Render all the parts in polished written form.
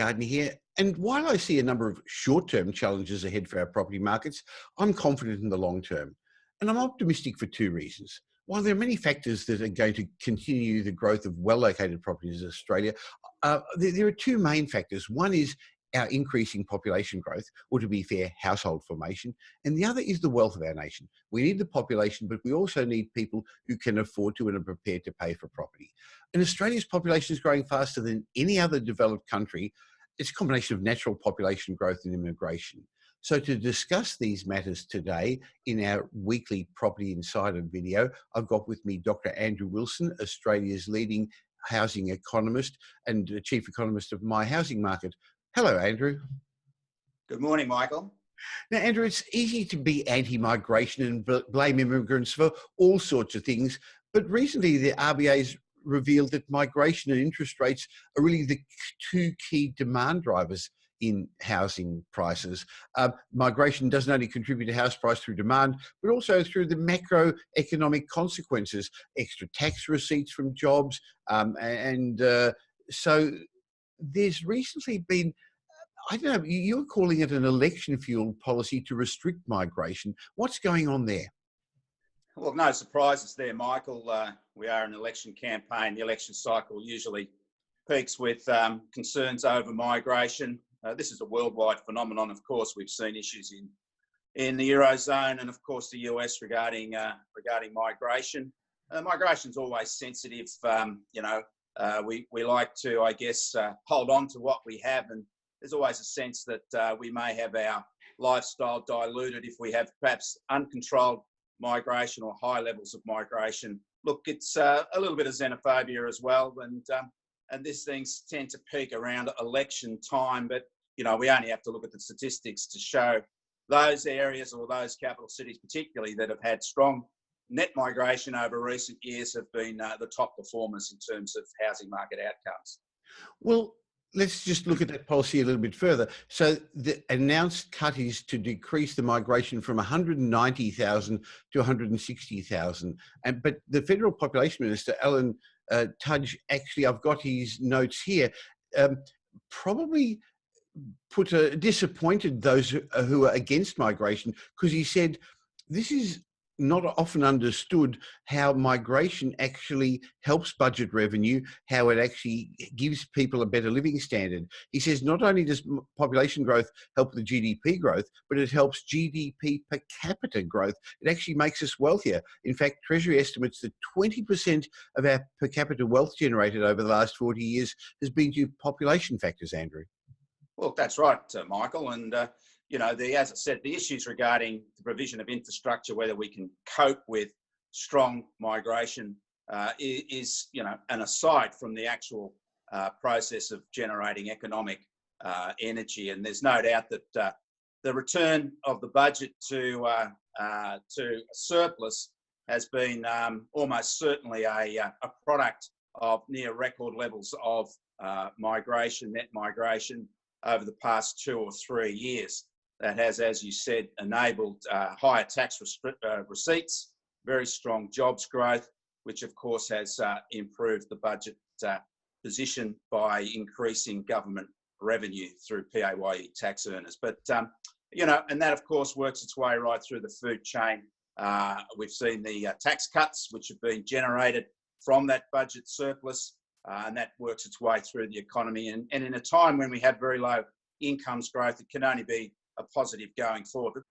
Yardney here. And while I see a number of short-term challenges ahead for our property markets, I'm confident in the long term. And I'm optimistic for two reasons. While there are many factors that are going to continue the growth of well-located properties in Australia, there are two main factors. One is our increasing population growth, or to be fair, household formation. And the other is the wealth of our nation. We need the population, but we also need people who can afford to and are prepared to pay for property. And Australia's population is growing faster than any other developed country. It's a combination of natural population growth and immigration. So to discuss these matters today in our weekly Property Insider video, I've got with me Dr. Andrew Wilson, Australia's leading housing economist and chief economist of My Housing Market. Hello, Andrew. Good morning, Michael. Now, Andrew, it's easy to be anti-migration and blame immigrants for all sorts of things, but recently the RBA's revealed that migration and interest rates are really the two key demand drivers in housing prices. Migration doesn't only contribute to house price through demand, but also through the macroeconomic consequences, extra tax receipts from jobs, so there's recently been, I don't know, you're calling it an election fuel policy to restrict migration. What's going on there? Well, no surprises there, Michael. We are in an election campaign. The election cycle usually peaks with concerns over migration. This is a worldwide phenomenon. Of course, we've seen issues in the Eurozone and, of course, the US regarding migration. Migration's always sensitive. We like to, I guess, hold on to what we have, and there's always a sense that we may have our lifestyle diluted if we have perhaps uncontrolled migration or high levels of migration. Look, it's a little bit of xenophobia as well, and these things tend to peak around election time, but we only have to look at the statistics to show those areas or those capital cities particularly that have had strong net migration over recent years have been the top performers in terms of housing market outcomes. Well, let's just look at that policy a little bit further. So the announced cut is to decrease the migration from 190,000 to 160,000. But the Federal Population Minister, Alan Tudge, actually, I've got his notes here, probably disappointed those who are against migration, because he said this is not often understood how migration actually helps budget revenue, how it actually gives people a better living standard. He says not only does population growth help the GDP growth, but it helps GDP per capita growth. It actually makes us wealthier. In fact, Treasury estimates that 20% of our per capita wealth generated over the last 40 years has been due to population factors, Andrew. Well, that's right, Michael. And as I said, the issues regarding the provision of infrastructure, whether we can cope with strong migration, is an aside from the actual process of generating economic energy. And there's no doubt that the return of the budget to a surplus has been almost certainly a product of near record levels of migration, net migration, over the past 2 or 3 years. That has, as you said, enabled higher tax receipts, very strong jobs growth, which of course has improved the budget position by increasing government revenue through PAYE tax earners. But, and that of course works its way right through the food chain. We've seen the tax cuts which have been generated from that budget surplus, and that works its way through the economy. And in a time when we have very low incomes growth, it can only be a positive going forward.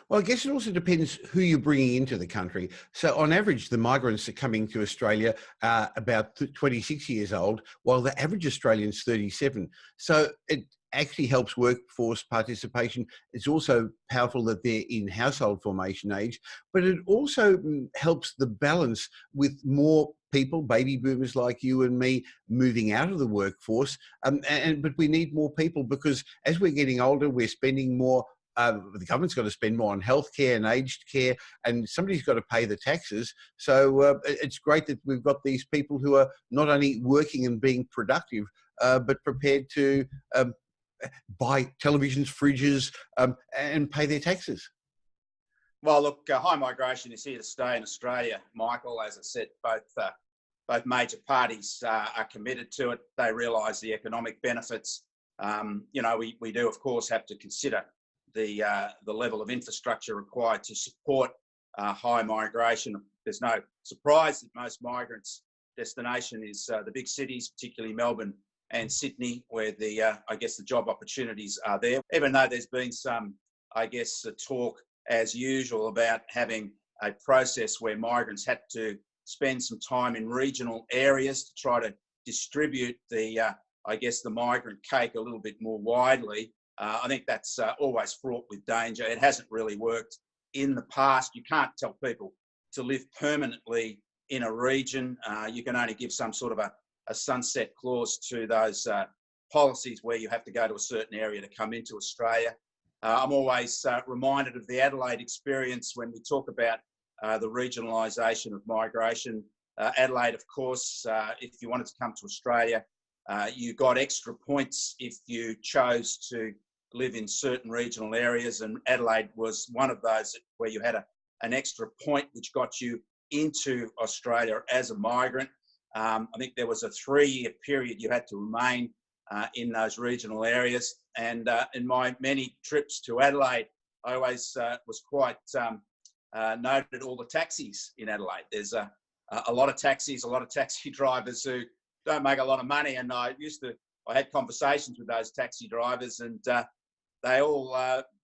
Well, I guess it also depends who you're bringing into the country. So on average, the migrants that are coming to Australia are about 26 years old, while the average Australian's 37. So it actually helps workforce participation. It's also powerful that they're in household formation age, but it also helps the balance with more people, baby boomers like you and me, moving out of the workforce. But we need more people because as we're getting older, we're spending more. The government's got to spend more on healthcare and aged care, and somebody's got to pay the taxes. So it's great that we've got these people who are not only working and being productive, but prepared to buy televisions, fridges, and pay their taxes. Well, look, high migration is here to stay in Australia, Michael. As I said, both major parties are committed to it. They realise the economic benefits. We do, of course, have to consider the level of infrastructure required to support high migration. There's no surprise that most migrants' destination is the big cities, particularly Melbourne and Sydney, where the job opportunities are there. Even though there's been some, talk as usual about having a process where migrants had to spend some time in regional areas to try to distribute the migrant cake a little bit more widely. I think that's always fraught with danger. It hasn't really worked in the past. You can't tell people to live permanently in a region. You can only give some sort of a sunset clause to those policies where you have to go to a certain area to come into Australia. I'm always reminded of the Adelaide experience when we talk about the regionalisation of migration. Adelaide, of course, if you wanted to come to Australia, you got extra points if you chose to live in certain regional areas, and Adelaide was one of those where you had an extra point which got you into Australia as a migrant. I think there was a 3-year period you had to remain in those regional areas. And in my many trips to Adelaide, I always was quite noted all the taxis in Adelaide. There's a lot of taxis, a lot of taxi drivers who don't make a lot of money. And I had conversations with those taxi drivers, and they all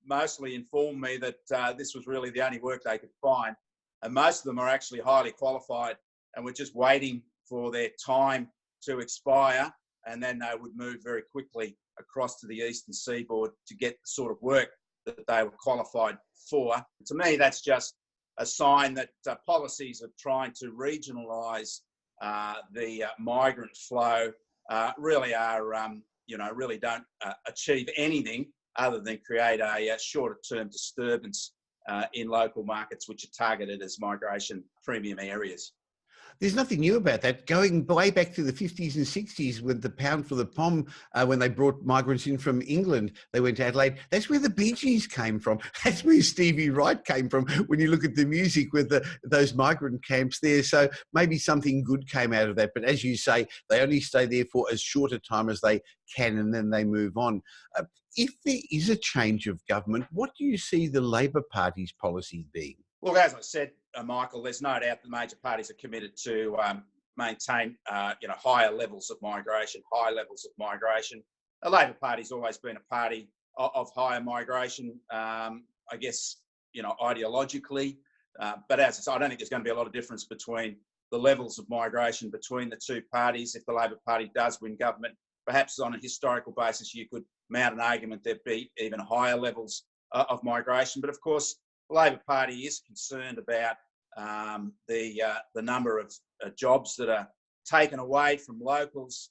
mostly informed me that this was really the only work they could find. And most of them are actually highly qualified and were just waiting for their time to expire, and then they would move very quickly across to the eastern seaboard to get the sort of work that they were qualified for. To me, that's just a sign that policies of trying to regionalise the migrant flow really don't achieve anything other than create a shorter-term disturbance in local markets which are targeted as migration premium areas. There's nothing new about that. Going way back to the 50s and 60s with the pound for the pom, when they brought migrants in from England, they went to Adelaide. That's where the Bee Gees came from. That's where Stevie Wright came from when you look at the music with those migrant camps there. So maybe something good came out of that. But as you say, they only stay there for as short a time as they can, and then they move on. If there is a change of government, what do you see the Labor Party's policy being? Look, as I said, Michael, there's no doubt the major parties are committed to maintain, higher levels of migration, high levels of migration. The Labor Party's always been a party of higher migration, ideologically. But as I said, I don't think there's going to be a lot of difference between the levels of migration between the two parties. If the Labor Party does win government, perhaps on a historical basis, you could mount an argument there'd be even higher levels of migration. But of course, the Labor Party is concerned about the number of jobs that are taken away from locals,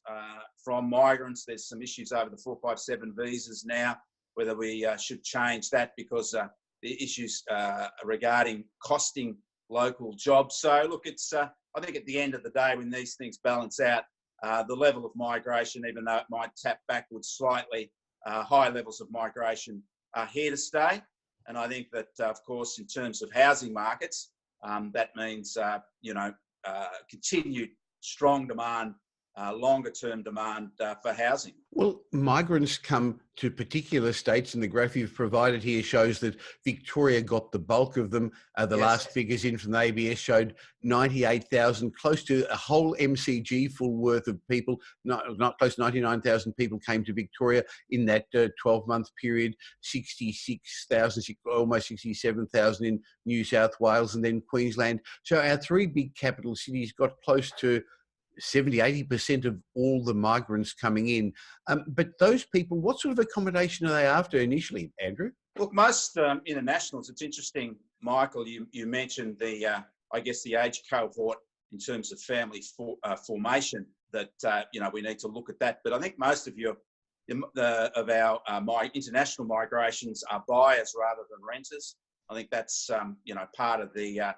from migrants. There's some issues over the 457 visas now, whether we should change that because the issues regarding costing local jobs. So look, it's I think at the end of the day, when these things balance out, the level of migration, even though it might tap backwards slightly, high levels of migration are here to stay. And I think that, of course, in terms of housing markets, that means, continued strong demand, longer-term demand for housing. Well, migrants come to particular states, and the graph you've provided here shows that Victoria got the bulk of them. The last figures in from the ABS showed 98,000, close to a whole MCG full worth of people, not close to 99,000 people came to Victoria in that 12-month period, 66,000, almost 67,000 in New South Wales and then Queensland. So our three big capital cities got close to 70-80% of all the migrants coming in. But those people, what sort of accommodation are they after initially, Andrew? Look, most internationals, it's interesting, Michael, you mentioned the age cohort in terms of family formation, that, we need to look at that. But I think most of our international migrations are buyers rather than renters. I think that's, part of the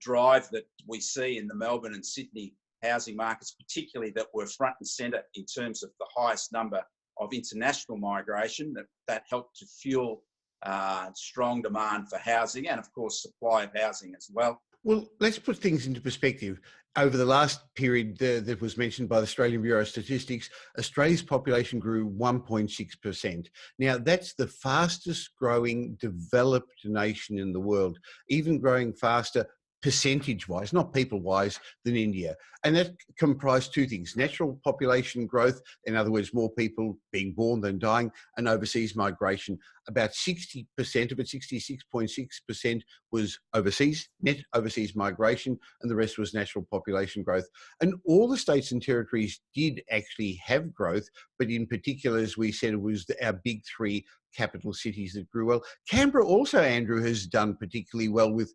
drive that we see in the Melbourne and Sydney housing markets, particularly, that were front and centre in terms of the highest number of international migration that helped to fuel strong demand for housing and, of course, supply of housing as well. Well, let's put things into perspective. Over the last period that was mentioned by the Australian Bureau of Statistics, Australia's population grew 1.6%. Now, that's the fastest growing developed nation in the world, even growing faster percentage-wise, not people-wise, than India. And that comprised two things: natural population growth, in other words, more people being born than dying, and overseas migration. About 60% of it, 66.6%, was overseas, net overseas migration, and the rest was natural population growth. And all the states and territories did actually have growth, but in particular, as we said, it was our big three capital cities that grew well. Canberra also, Andrew, has done particularly well with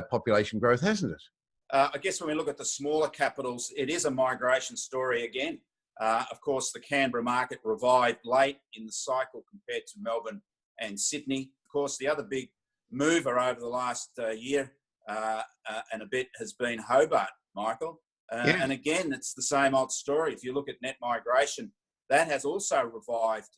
population growth, hasn't it? I guess when we look at the smaller capitals, it is a migration story again. Of course, the Canberra market revived late in the cycle compared to Melbourne and Sydney. Of course, the other big mover over the last year and a bit has been Hobart, Michael. Yeah. And again, it's the same old story. If you look at net migration, that has also revived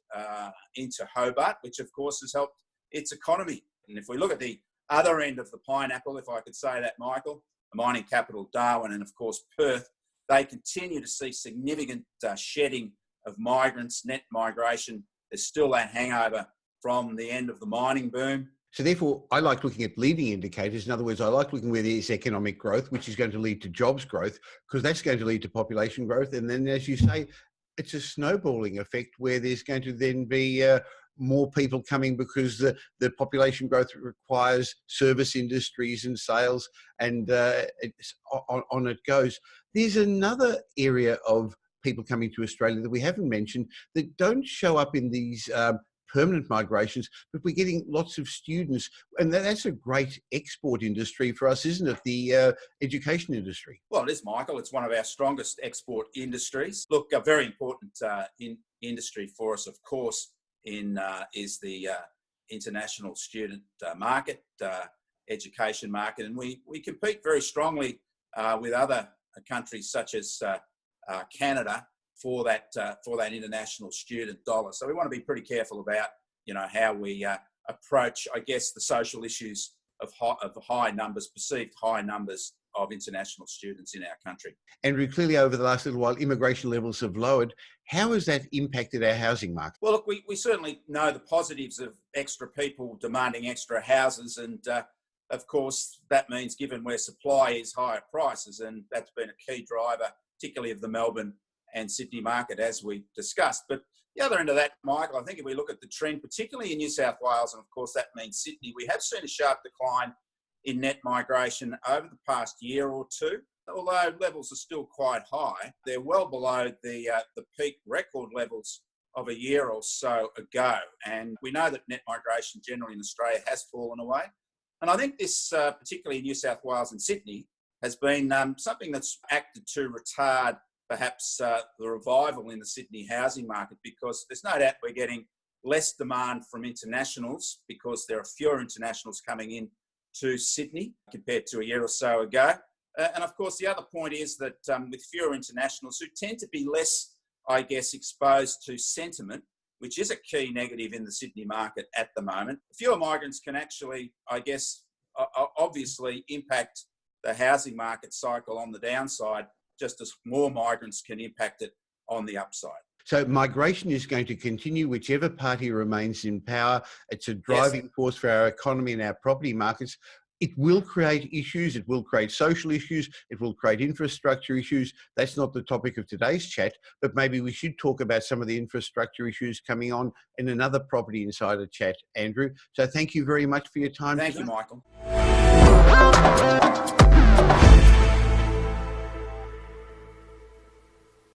into Hobart, which of course has helped its economy. And if we look at the other end of the pineapple, if I could say that, Michael, the mining capital Darwin and of course Perth, they continue to see significant shedding of migrants, net migration. There's still that hangover from the end of the mining boom. So therefore, I like looking at leading indicators. In other words, I like looking where there's economic growth, which is going to lead to jobs growth, because that's going to lead to population growth. And then, as you say, it's a snowballing effect where there's going to then be more people coming because the population growth requires service industries and sales, and on it goes. There's another area of people coming to Australia that we haven't mentioned that don't show up in these permanent migrations, but we're getting lots of students, and that's a great export industry for us, isn't it? The education industry. Well, it is, Michael. It's one of our strongest export industries. Look, a very important industry for us, of course, is the international student market, education market, and we compete very strongly with other countries such as Canada for that international student dollar. So we want to be pretty careful about how we approach, I guess, the social issues of high numbers, perceived high numbers of international students in our country. Andrew, clearly over the last little while, immigration levels have lowered. How has that impacted our housing market? Well, look, we certainly know the positives of extra people demanding extra houses, and of course that means, given where supply is, higher prices, and that's been a key driver, particularly of the Melbourne and Sydney market, as we discussed. But the other end of that, Michael, I think if we look at the trend, particularly in New South Wales, and of course that means Sydney, we have seen a sharp decline in net migration over the past year or two. Although levels are still quite high, they're well below the peak record levels of a year or so ago. And we know that net migration generally in Australia has fallen away. And I think this, particularly in New South Wales and Sydney, has been something that's acted to retard perhaps the revival in the Sydney housing market, because there's no doubt we're getting less demand from internationals because there are fewer internationals coming in to Sydney compared to a year or so ago. And of course, the other point is that with fewer internationals who tend to be less, I guess, exposed to sentiment, which is a key negative in the Sydney market at the moment, fewer migrants can actually, I guess, obviously impact the housing market cycle on the downside, just as more migrants can impact it on the upside. So migration is going to continue whichever party remains in power. It's a driving force for our economy and our property markets. It will create issues. It will create social issues. It will create infrastructure issues. That's not the topic of today's chat, but maybe we should talk about some of the infrastructure issues coming on in another Property Insider chat, Andrew. So thank you very much for your time. Thank you, Michael.